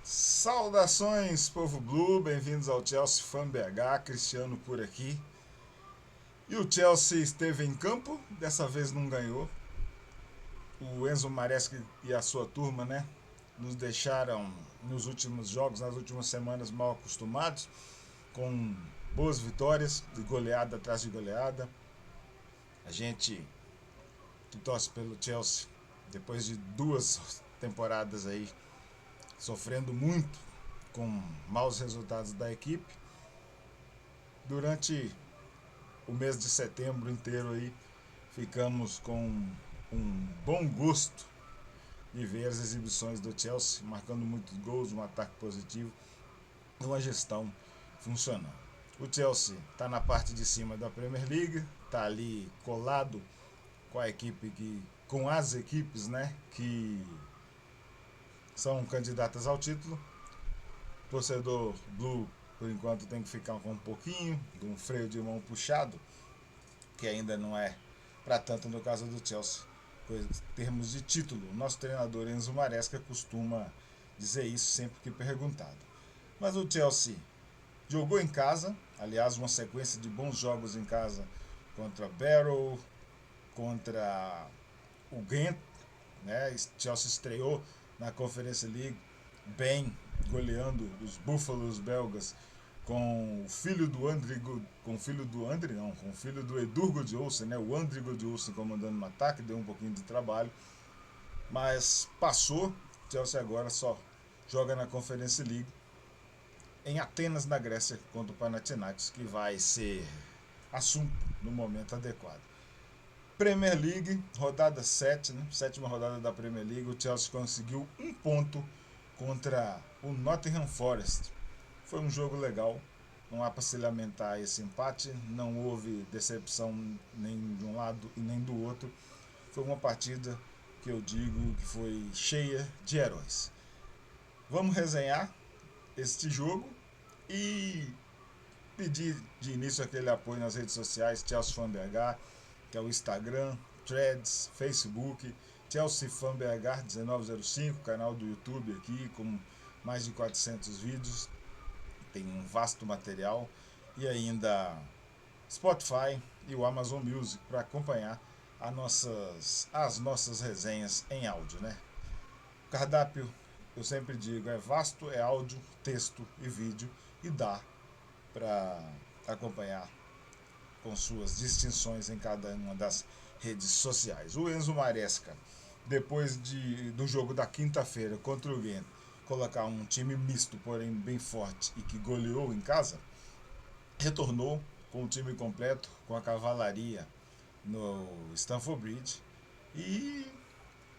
Saudações, povo Blue, bem-vindos ao Chelsea Fan BH, Cristiano por aqui. E o Chelsea esteve em campo, dessa vez não ganhou. O Enzo Maresca e a sua turma, nos deixaram nos últimos jogos, nas últimas semanas, mal acostumados, com boas vitórias, de goleada atrás de goleada. A gente que torce pelo Chelsea, depois de 2 temporadas aí, sofrendo muito com maus resultados da equipe, durante o mês de setembro inteiro aí ficamos com um bom gosto de ver as exibições do Chelsea, marcando muitos gols, um ataque positivo e uma gestão funcionando. O Chelsea está na parte de cima da Premier League, está ali colado com a equipe com as equipes, que são candidatas ao título. O torcedor Blue, por enquanto, tem que ficar com um pouquinho de um freio de mão puxado, que ainda não é para tanto no caso do Chelsea, em termos de título. O nosso treinador Enzo Maresca costuma dizer isso sempre que perguntado. Mas o Chelsea jogou em casa, aliás, uma sequência de bons jogos em casa contra Barrow, contra o Ghent, O Chelsea estreou na Conference League bem, goleando os Búfalos belgas, com o filho do Edur Godolsen, o André Godolsen comandando no ataque, deu um pouquinho de trabalho, mas passou. O Chelsea agora só joga na Conference League em Atenas, na Grécia, contra o Panathinaikos, que vai ser assunto no momento adequado. Premier League, rodada 7, sétima rodada da Premier League, o Chelsea conseguiu 1 ponto contra o Nottingham Forest. Foi um jogo legal, não há para se lamentar esse empate, não houve decepção nem de um lado e nem do outro. Foi uma partida que eu digo que foi cheia de heróis. Vamos resenhar este jogo e pedir de início aquele apoio nas redes sociais, Chelsea Fan BH, que é o Instagram, Threads, Facebook, Chelsea Fan BH 1905, canal do YouTube aqui com mais de 400 vídeos, tem um vasto material, e ainda Spotify e o Amazon Music para acompanhar as nossas resenhas em áudio, O cardápio, eu sempre digo, é vasto, é áudio, texto e vídeo, e dá para acompanhar com suas distinções em cada uma das redes sociais. O Enzo Maresca, depois do jogo da quinta-feira contra o Ghent, colocar um time misto, porém bem forte e que goleou em casa, retornou com o time completo, com a cavalaria no Stamford Bridge e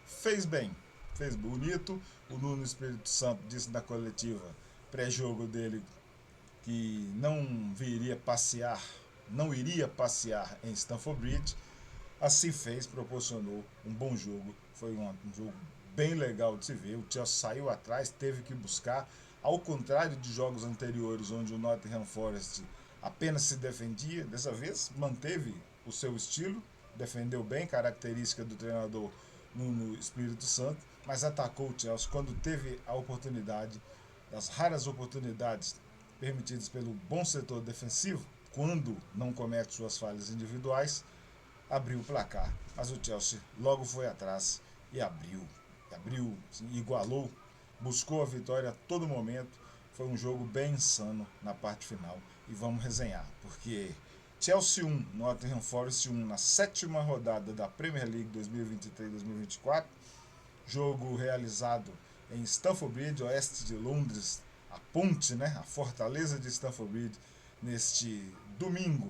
fez bem, fez bonito. O Nuno Espírito Santo disse na coletiva pré-jogo dele que não iria passear em Stamford Bridge. Assim fez, proporcionou um bom jogo. Foi um jogo bem legal de se ver. O Chelsea saiu atrás, teve que buscar, ao contrário de jogos anteriores onde o Nottingham Forest apenas se defendia. Dessa vez manteve o seu estilo, defendeu bem, característica do treinador Nuno Espírito Santo, mas atacou o Chelsea quando teve a oportunidade, das raras oportunidades permitidas pelo bom setor defensivo, quando não comete suas falhas individuais, abriu o placar. Mas o Chelsea logo foi atrás e abriu, igualou, buscou a vitória a todo momento. Foi um jogo bem insano na parte final. E vamos resenhar, porque Chelsea 1, Nottingham Forest 1, na sétima rodada da Premier League 2023-2024. Jogo realizado em Stamford Bridge, oeste de Londres, a ponte, a fortaleza de Stamford Bridge, neste domingo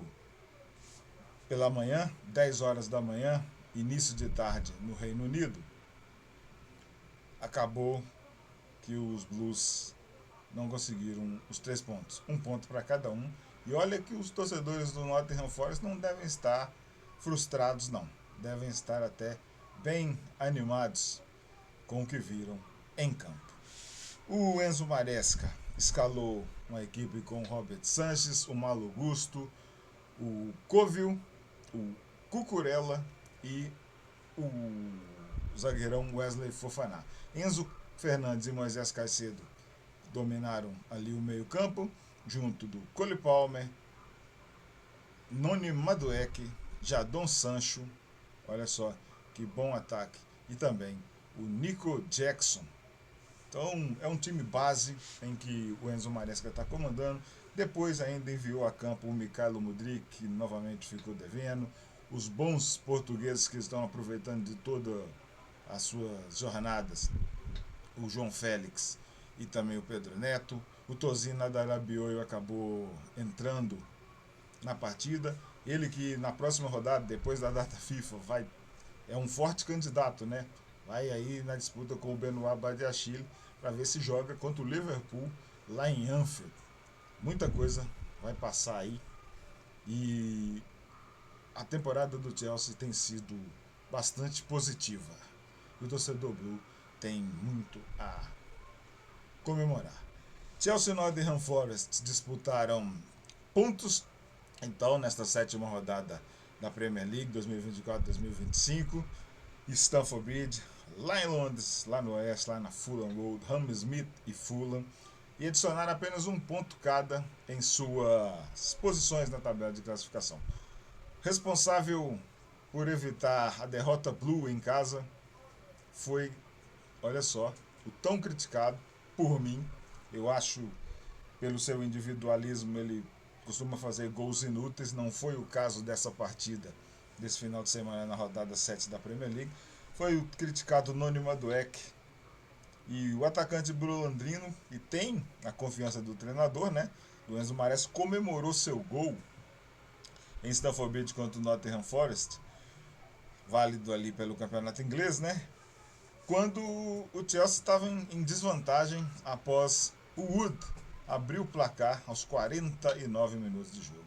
pela manhã, 10 horas da manhã, início de tarde no Reino Unido. Acabou que os Blues não conseguiram os 3 pontos, 1 ponto para cada um. E olha que os torcedores do Nottingham Forest não devem estar frustrados, não. Devem estar até bem animados com o que viram em campo. O Enzo Maresca escalou uma equipe com o Robert Sanchez, o Malo Gusto, o Covil, o Cucurella e o zagueirão Wesley Fofana. Enzo Fernandes e Moisés Caicedo dominaram ali o meio-campo, junto do Cole Palmer, Noni Madueke, Jadon Sancho, olha só que bom ataque, e também o Nico Jackson. Então é um time base em que o Enzo Maresca está comandando. Depois ainda enviou a campo o Mykhailo Mudryk, que novamente ficou devendo. Os bons portugueses que estão aproveitando de todas as suas jornadas, o João Félix e também o Pedro Neto. O Tosin Adarabioio acabou entrando na partida. Ele que na próxima rodada, depois da data FIFA, é um forte candidato, né? Vai aí na disputa com o Benoit Badiashile para ver se joga contra o Liverpool lá em Anfield. Muita coisa vai passar aí. E a temporada do Chelsea tem sido bastante positiva. E o torcedor Blue tem muito a comemorar. Chelsea e Nottingham Forest disputaram pontos, então, nesta sétima rodada da Premier League 2024-2025. Stamford Bridge, lá em Londres, lá no Oeste, lá na Fulham Road, Hammersmith e Fulham, e adicionaram apenas um ponto cada em suas posições na tabela de classificação. Responsável por evitar a derrota Blue em casa foi, olha só, o tão criticado por mim. Eu acho, pelo seu individualismo, ele costuma fazer gols inúteis. Não foi o caso dessa partida, desse final de semana na rodada 7 da Premier League. Foi o criticado Noni Madueke e o atacante Bruno Landrino, que tem a confiança do treinador, né? Do Enzo Maresca, comemorou seu gol em Stamford Bridge contra o Nottingham Forest, válido ali pelo campeonato inglês, né? Quando o Chelsea estava em desvantagem após o Wood abrir o placar aos 49 minutos de jogo.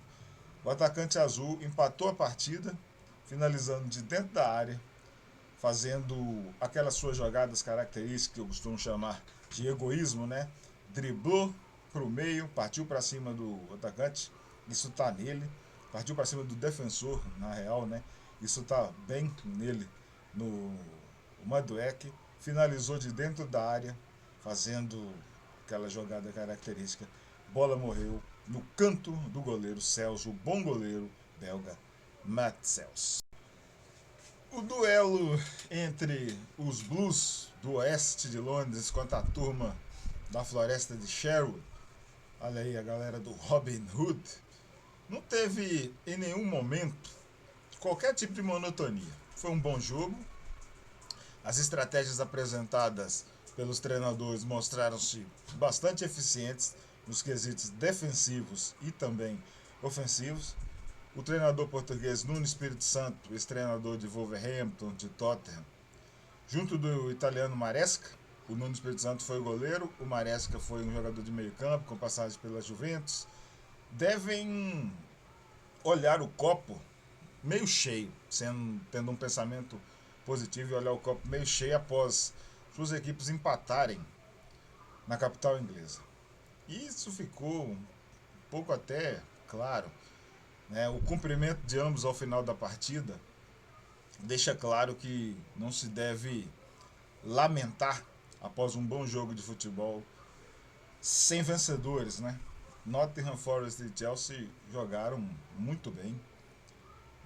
O atacante azul empatou a partida, finalizando de dentro da área, fazendo aquelas suas jogadas características que eu costumo chamar de egoísmo, né? Driblou para o meio, partiu para cima do atacante, isso está nele. Partiu para cima do defensor, na real, né? Isso está bem nele, no Madueke. Finalizou de dentro da área, fazendo aquela jogada característica. Bola morreu no canto do goleiro Celso, o bom goleiro belga Matt Celso. O duelo entre os Blues do oeste de Londres contra a turma da floresta de Sherwood, olha aí a galera do Robin Hood, não teve em nenhum momento qualquer tipo de monotonia. Foi um bom jogo. As estratégias apresentadas pelos treinadores mostraram-se bastante eficientes nos quesitos defensivos e também ofensivos. O treinador português Nuno Espírito Santo, ex-treinador de Wolverhampton, de Tottenham, junto do italiano Maresca. O Nuno Espírito Santo foi o goleiro, o Maresca foi um jogador de meio campo com passagem pela Juventus. Devem olhar o copo meio cheio, tendo um pensamento positivo e olhar o copo meio cheio após suas equipes empatarem na capital inglesa. E isso ficou um pouco até claro, né? O cumprimento de ambos ao final da partida deixa claro que não se deve lamentar após um bom jogo de futebol sem vencedores, né? Nottingham Forest e Chelsea jogaram muito bem.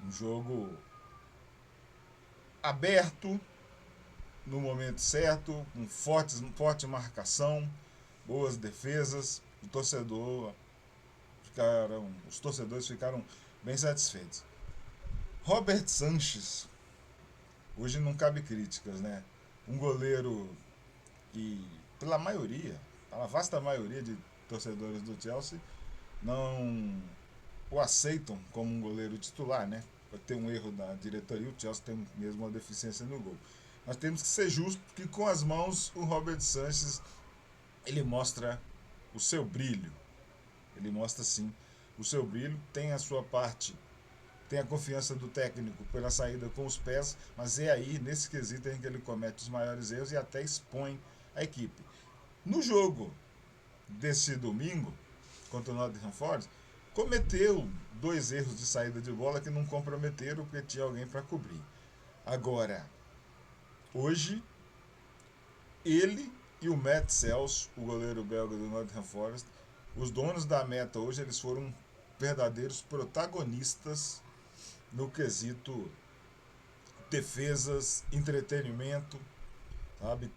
Um jogo aberto no momento certo, com forte marcação, boas defesas. Os torcedores ficaram bem satisfeitos. Robert Sanchez, hoje não cabe críticas, né? Um goleiro que, pela vasta maioria de torcedores do Chelsea, não o aceitam como um goleiro titular, né? Pode ter um erro da diretoria, o Chelsea tem mesmo uma deficiência no gol. Nós temos que ser justos que com as mãos o Robert Sanchez, ele mostra o seu brilho. Ele mostra sim o seu brilho, tem a sua parte, tem a confiança do técnico pela saída com os pés, mas é aí, nesse quesito, em que ele comete os maiores erros e até expõe a equipe. No jogo desse domingo, contra o Nottingham Forest, cometeu 2 erros de saída de bola que não comprometeram porque tinha alguém para cobrir. Agora, hoje, ele e o Matt Sells, o goleiro belga do Nottingham Forest, os donos da meta hoje, eles foram verdadeiros protagonistas no quesito defesas, entretenimento, sabe?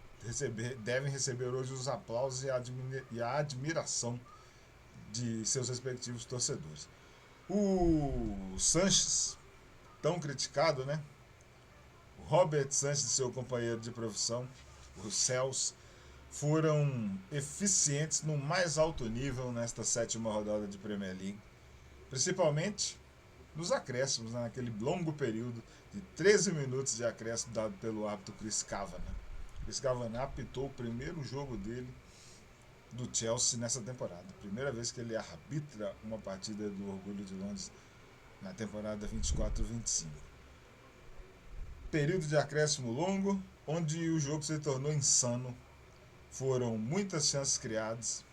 Devem receber hoje os aplausos e a admiração de seus respectivos torcedores. O Sanches, tão criticado, né? O Robert Sanches e seu companheiro de profissão, o Cels, foram eficientes no mais alto nível nesta 7ª rodada de Premier League, principalmente nos acréscimos, né? Naquele longo período de 13 minutos de acréscimo dado pelo árbitro Chris Kavanagh. Chris Kavanagh apitou o primeiro jogo dele do Chelsea nessa temporada. Primeira vez que ele arbitra uma partida do Orgulho de Londres na temporada 24-25. Período de acréscimo longo, onde o jogo se tornou insano. Foram muitas chances criadas,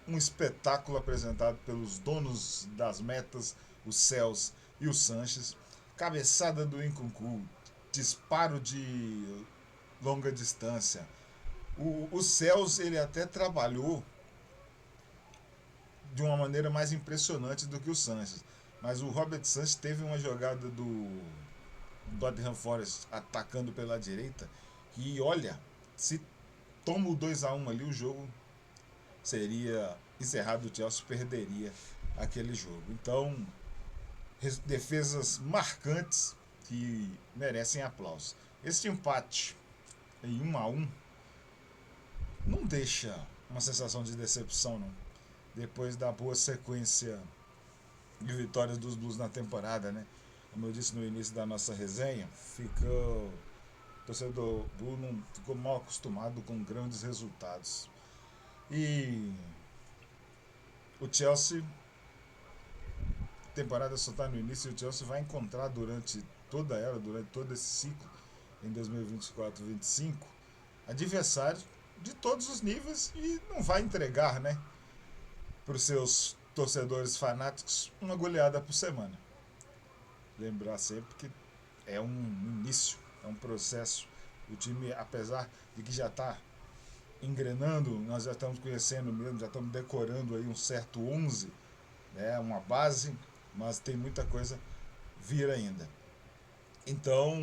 um espetáculo apresentado pelos donos das metas, os Cels e o Sanches, cabeçada do Nkunku, disparo de longa distância. O Cels, ele até trabalhou de uma maneira mais impressionante do que o Sanches, mas o Robert Sanches teve uma jogada do Nottingham Forest atacando pela direita e olha, se toma o 2-1 ali, o jogo seria encerrado, o Chelsea perderia aquele jogo. Então, defesas marcantes que merecem aplausos. Esse empate em 1-1 não deixa uma sensação de decepção, não. Depois da boa sequência de vitórias dos Blues na temporada, né? Como eu disse no início da nossa resenha, o torcedor Blue não ficou mal acostumado com grandes resultados. E o Chelsea, a temporada só está no início, e o Chelsea vai encontrar durante toda ela, durante todo esse ciclo, em 2024-25, adversários de todos os níveis e não vai entregar, né, para os seus torcedores fanáticos uma goleada por semana. Lembrar sempre que é um início, é um processo. O time, apesar de que já está engrenando, nós já estamos conhecendo mesmo, já estamos decorando aí um certo 11, né, uma base, mas tem muita coisa vir ainda. Então,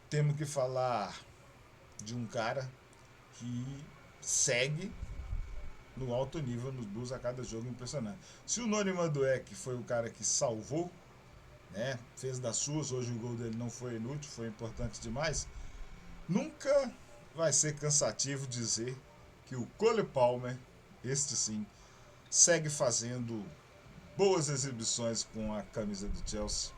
temos que falar de um cara que segue no alto nível nos Blues a cada jogo, impressionante. Se o Noni Madueke foi o cara que salvou, né, fez das suas, hoje o gol dele não foi inútil, foi importante demais, nunca vai ser cansativo dizer que o Cole Palmer, este sim, segue fazendo boas exibições com a camisa do Chelsea.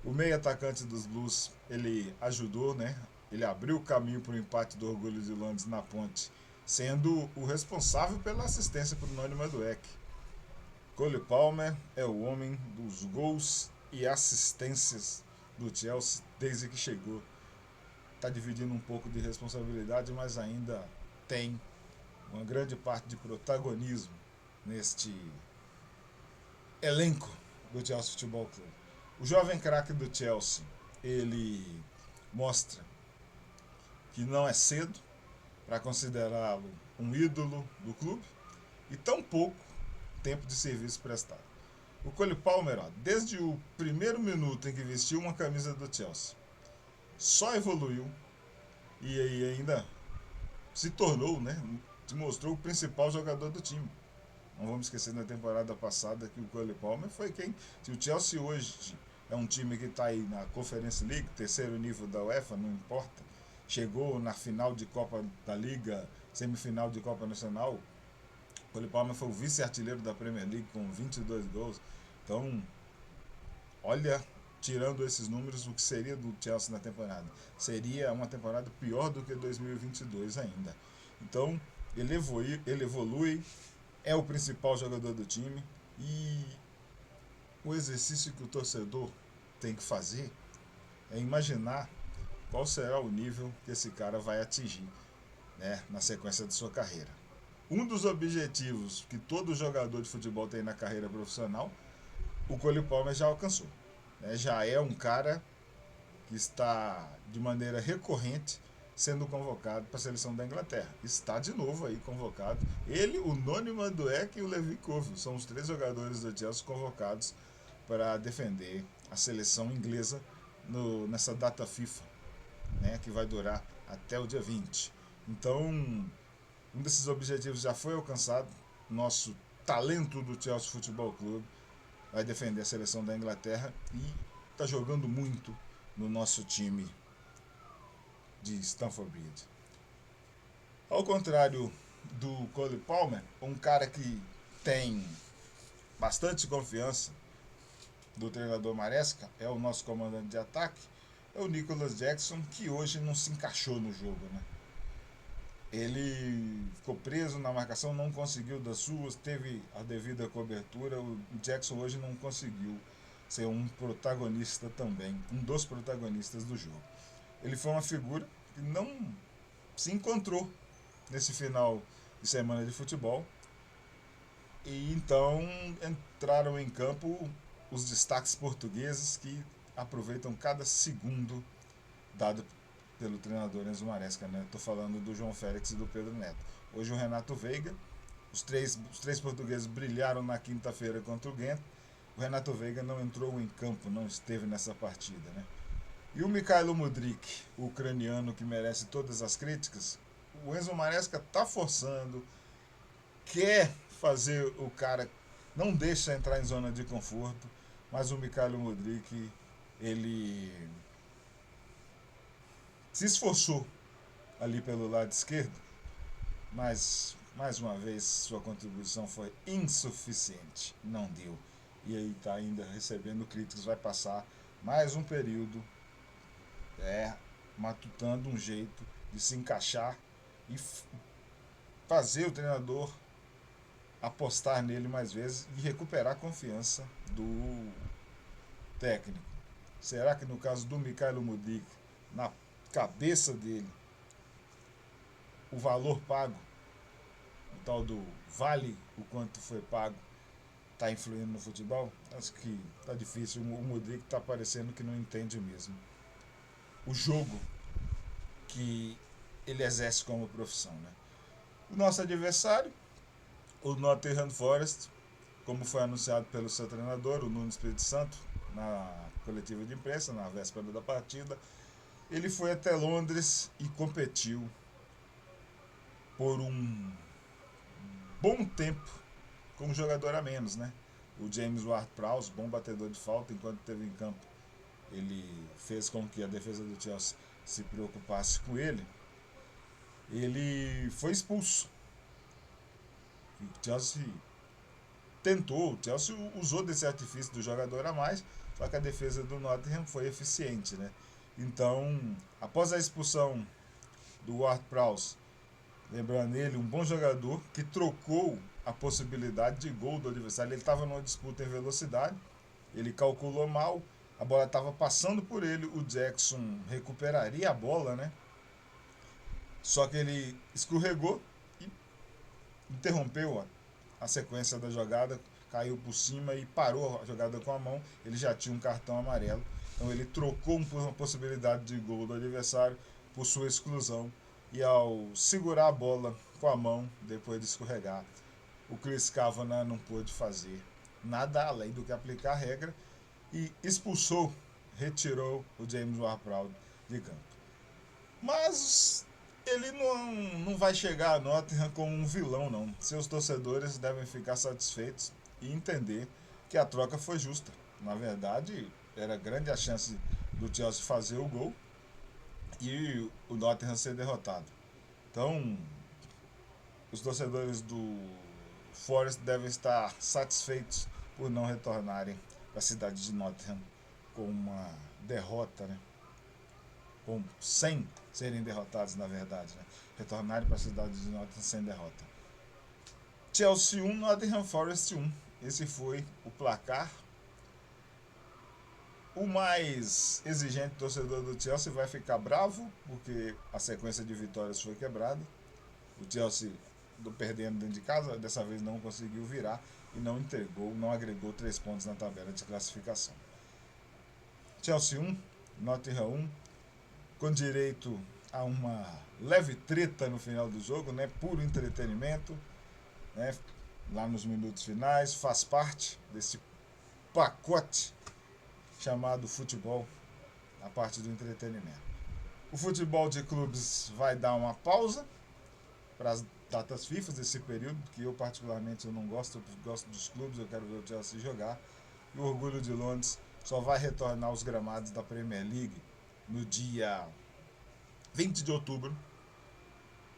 O meio atacante dos Blues, ele ajudou, né? Ele abriu o caminho para o empate do Orgulho de Londres na Ponte, sendo o responsável pela assistência para o Noni Madueke. Cole Palmer é o homem dos gols e assistências do Chelsea desde que chegou. Está dividindo um pouco de responsabilidade, mas ainda tem uma grande parte de protagonismo neste elenco do Chelsea Futebol Clube. O jovem craque do Chelsea, ele mostra que não é cedo para considerá-lo um ídolo do clube e tão pouco tempo de serviço prestado. O Cole Palmer, ó, desde o primeiro minuto em que vestiu uma camisa do Chelsea, só evoluiu e aí ainda se tornou, né, se mostrou o principal jogador do time. Não vamos esquecer na temporada passada que o Cole Palmer foi quem, se o Chelsea hoje é um time que está aí na Conference League, terceiro nível da UEFA, não importa, chegou na final de Copa da Liga, semifinal de Copa Nacional, o Cole Palmer foi o vice-artilheiro da Premier League com 22 gols. Então, olha, tirando esses números, o que seria do Chelsea na temporada? Seria uma temporada pior do que 2022 ainda. Então, ele evolui, é o principal jogador do time e o exercício que o torcedor tem que fazer é imaginar qual será o nível que esse cara vai atingir, né, na sequência de sua carreira. um dos objetivos que todo jogador de futebol tem na carreira profissional, o Cole Palmer já alcançou. Já é um cara que está de maneira recorrente sendo convocado para a seleção da Inglaterra. Está de novo aí convocado. Ele, o Noni Madueke e o Levi Colwill são os 3 jogadores do Chelsea convocados para defender a seleção inglesa nessa data FIFA, né, que vai durar até o dia 20. Então, um desses objetivos já foi alcançado. Nosso talento do Chelsea Futebol Clube vai defender a seleção da Inglaterra e está jogando muito no nosso time de Stamford Bridge. Ao contrário do Cole Palmer, um cara que tem bastante confiança do treinador Maresca, é o nosso comandante de ataque, é o Nicholas Jackson, que hoje não se encaixou no jogo, né? Ele ficou preso na marcação, não conseguiu das suas, teve a devida cobertura. O Jackson hoje não conseguiu ser um protagonista também, um dos protagonistas do jogo. Ele foi uma figura que não se encontrou nesse final de semana de futebol. E então entraram em campo os destaques portugueses que aproveitam cada segundo dado pelo treinador Enzo Maresca, né? Estou falando do João Félix e do Pedro Neto. Hoje o Renato Veiga, os três portugueses brilharam na quinta-feira contra o Ghent. O Renato Veiga não entrou em campo, não esteve nessa partida, né? E o Mikhailo Mudryk, o ucraniano que merece todas as críticas, o Enzo Maresca está forçando, quer fazer o cara, não deixa entrar em zona de conforto, mas o Mikhailo Mudryk, ele se esforçou ali pelo lado esquerdo, mas mais uma vez sua contribuição foi insuficiente, não deu. E aí está ainda recebendo críticas, vai passar mais um período matutando um jeito de se encaixar e fazer o treinador apostar nele mais vezes e recuperar a confiança do técnico. Será que no caso do Mikhailo Mudryk, na cabeça dele, o valor pago, o tal do vale o quanto foi pago, está influindo no futebol? Acho que está difícil. O Mudryk está parecendo que não entende mesmo o jogo que ele exerce como profissão, né? O nosso adversário, o Nottingham Forest, como foi anunciado pelo seu treinador, o Nuno Espírito Santo, na coletiva de imprensa, na véspera da partida, ele foi até Londres e competiu por um bom tempo como jogador a menos, né? O James Ward-Prowse, bom batedor de falta, enquanto esteve em campo, ele fez com que a defesa do Chelsea se preocupasse com ele. Ele foi expulso. O Chelsea tentou, o Chelsea usou desse artifício do jogador a mais, só que a defesa do Nottingham foi eficiente, né? Então, após a expulsão do Ward-Prowse, lembrando ele, um bom jogador que trocou a possibilidade de gol do adversário. Ele estava numa disputa em velocidade, ele calculou mal, a bola estava passando por ele, o Jackson recuperaria a bola, né? Só que ele escorregou e interrompeu a sequência da jogada, caiu por cima e parou a jogada com a mão. Ele já tinha um cartão amarelo, então ele trocou uma possibilidade de gol do adversário por sua exclusão. E ao segurar a bola com a mão, depois de escorregar, o Chris Kavanagh não pôde fazer nada além do que aplicar a regra e expulsou, retirou o James Ward-Prowse de campo. Mas ele não vai chegar a Nottingham como um vilão, não. Seus torcedores devem ficar satisfeitos e entender que a troca foi justa. Na verdade, era grande a chance do Chelsea fazer o gol e o Nottingham ser derrotado. Então, os torcedores do Forest devem estar satisfeitos por não retornarem para a cidade de Nottingham com uma derrota, né? Sem serem derrotados, na verdade, né? Retornarem para a cidade de Nottingham sem derrota. Chelsea 1, Nottingham Forest 1. Esse foi o placar. O mais exigente torcedor do Chelsea vai ficar bravo, porque a sequência de vitórias foi quebrada. O Chelsea perdendo dentro de casa, dessa vez não conseguiu virar e não agregou 3 pontos na tabela de classificação. Chelsea 1, Nottingham 1, com direito a uma leve treta no final do jogo, né? Puro entretenimento, né? Lá nos minutos finais, faz parte desse pacote chamado futebol, a parte do entretenimento. O futebol de clubes vai dar uma pausa para as datas FIFA desse período, que eu particularmente eu não gosto, eu gosto dos clubes, eu quero ver o Chelsea jogar. E o Orgulho de Londres só vai retornar aos gramados da Premier League no dia 20 de outubro,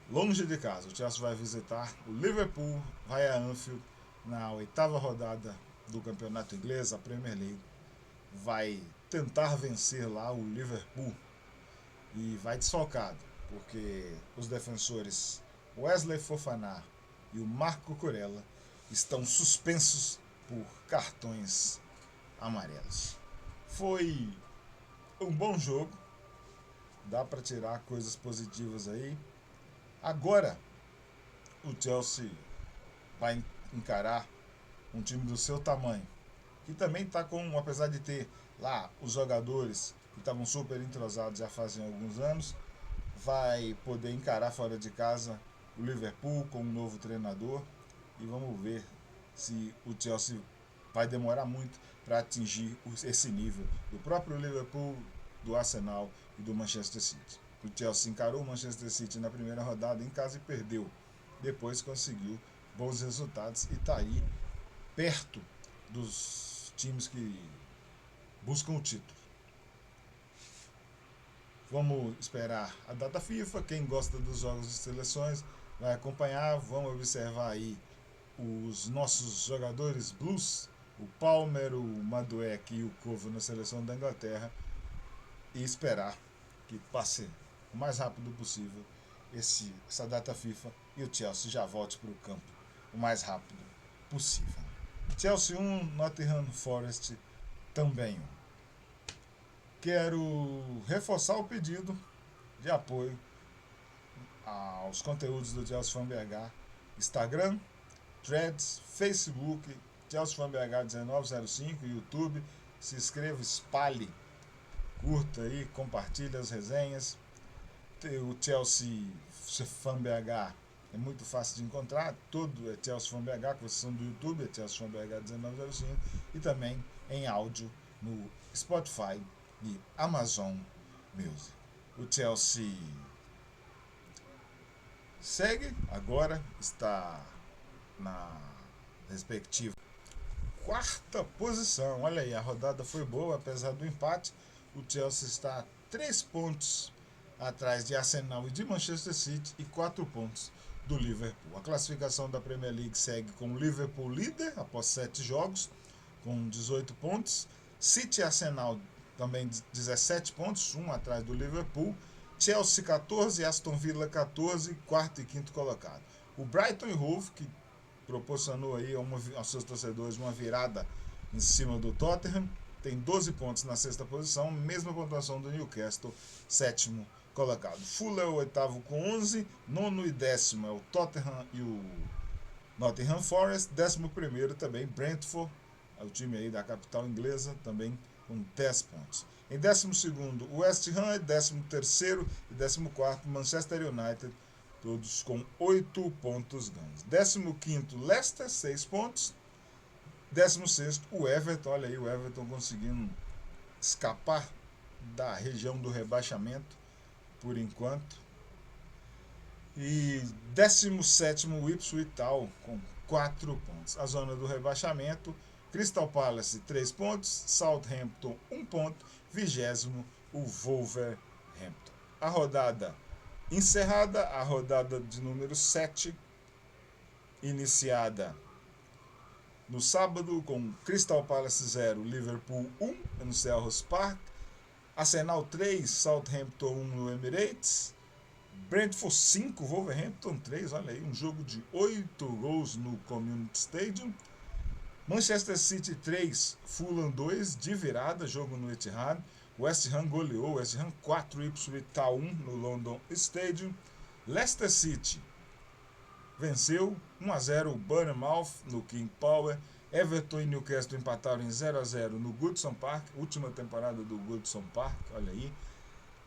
longe de casa. O Chelsea vai visitar o Liverpool, vai a Anfield na 8ª rodada do campeonato inglês, a Premier League. Vai tentar vencer lá o Liverpool e vai desfalcado, porque os defensores Wesley Fofana e o Marco Kurela estão suspensos por cartões amarelos. Foi um bom jogo, dá para tirar coisas positivas aí. Agora o Chelsea vai encarar um time do seu tamanho, que também está com, apesar de ter lá os jogadores que estavam super entrosados já fazem alguns anos, vai poder encarar fora de casa o Liverpool com um novo treinador e vamos ver se o Chelsea vai demorar muito para atingir esse nível do próprio Liverpool, do Arsenal e do Manchester City. O Chelsea encarou o Manchester City na primeira rodada em casa e perdeu. Depois conseguiu bons resultados e está aí perto dos times que buscam o título. Vamos esperar a data FIFA. Quem gosta dos jogos de seleções vai acompanhar. Vamos observar aí os nossos jogadores blues, o Palmer, o Madueke e o Kovo na seleção da Inglaterra, e esperar que passe o mais rápido possível essa data FIFA e o Chelsea já volte para o campo o mais rápido possível. Chelsea 1, Nottingham Forest também 1. Quero reforçar o pedido de apoio aos conteúdos do Chelsea Fan BH, Instagram, Threads, Facebook, Chelsea Fan BH 1905, YouTube. Se inscreva, espalhe, curta aí, compartilhe as resenhas. O Chelsea Fan BH é muito fácil de encontrar, todo é Chelsea Fan BH, com exceção do YouTube, é Chelsea Fan BH 1905, e também em áudio no Spotify e Amazon Music. O Chelsea segue, agora está na respectiva 4ª posição. Olha aí, a rodada foi boa, apesar do empate. O Chelsea está a 3 pontos atrás de Arsenal e de Manchester City e 4 pontos do Liverpool. A classificação da Premier League segue com o Liverpool líder após 7 jogos, com 18 pontos. City e Arsenal também 17 pontos, um atrás do Liverpool. Chelsea 14, Aston Villa 14, quarto e quinto colocado. O Brighton e Hove, que proporcionou aí aos seus torcedores uma virada em cima do Tottenham, tem 12 pontos na 6ª posição, mesma pontuação do Newcastle, 7º colocado. Fulham é o 8º com 11, 9º e 10º é o Tottenham e o Nottingham Forest, 11º também Brentford, é o time aí da capital inglesa, também com 10 pontos. Em 12º, o West Ham, 13º e 14º, Manchester United, todos com 8 pontos ganhos. 15º, Leicester, 6 pontos. 16º, o Everton, olha aí o Everton conseguindo escapar da região do rebaixamento, por enquanto. E 17º, o Ipswich Town, com 4 pontos. A zona do rebaixamento, Crystal Palace 3 pontos, Southampton 1 ponto, 20º o Wolverhampton. A rodada encerrada, a rodada de número 7, iniciada no sábado com Crystal Palace 0, Liverpool 1 no Selhurst Park, Arsenal 3, Southampton 1 no Emirates, Brentford 5, Wolverhampton 3, olha aí, um jogo de 8 gols no Community Stadium. Manchester City 3, Fulham 2, de virada, jogo no Etihad. West Ham goleou, West Ham 4, Ipswich Town 1 no London Stadium. Leicester City venceu 1-0 o Bournemouth no King Power. Everton e Newcastle empataram em 0-0 no Goodison Park, última temporada do Goodison Park, olha aí.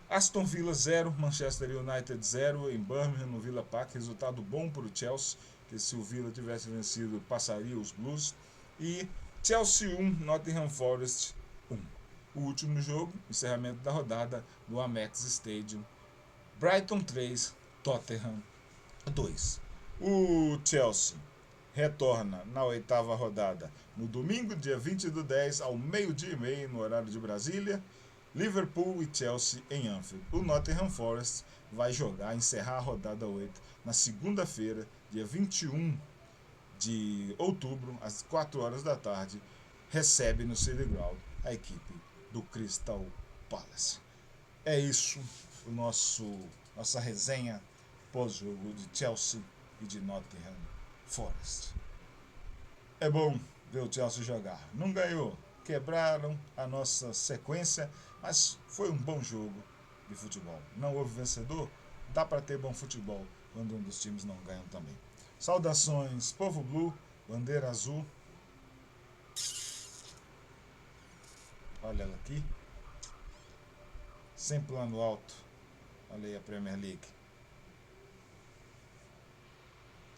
Aston Villa 0, Manchester United 0 em Birmingham, no Villa Park, resultado bom para o Chelsea, que se o Villa tivesse vencido passaria os Blues. E Chelsea 1, Nottingham Forest 1. O último jogo, encerramento da rodada no Amex Stadium, Brighton 3, Tottenham 2. O Chelsea retorna na oitava rodada no domingo, dia 20/10, ao meio-dia e meio, no horário de Brasília. Liverpool e Chelsea em Anfield. O Nottingham Forest vai encerrar a rodada 8 na segunda-feira, dia 21 de outubro, às 4 horas da tarde, recebe no City Ground a equipe do Crystal Palace. É isso, nossa resenha pós-jogo de Chelsea e de Nottingham Forest. É bom ver o Chelsea jogar. Não ganhou, quebraram a nossa sequência, mas foi um bom jogo de futebol. Não houve vencedor, dá para ter bom futebol quando um dos times não ganha também. Saudações, povo blue, bandeira azul. Olha ela aqui, sem plano alto. Olha aí a Premier League.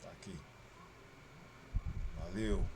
Tá aqui. Valeu.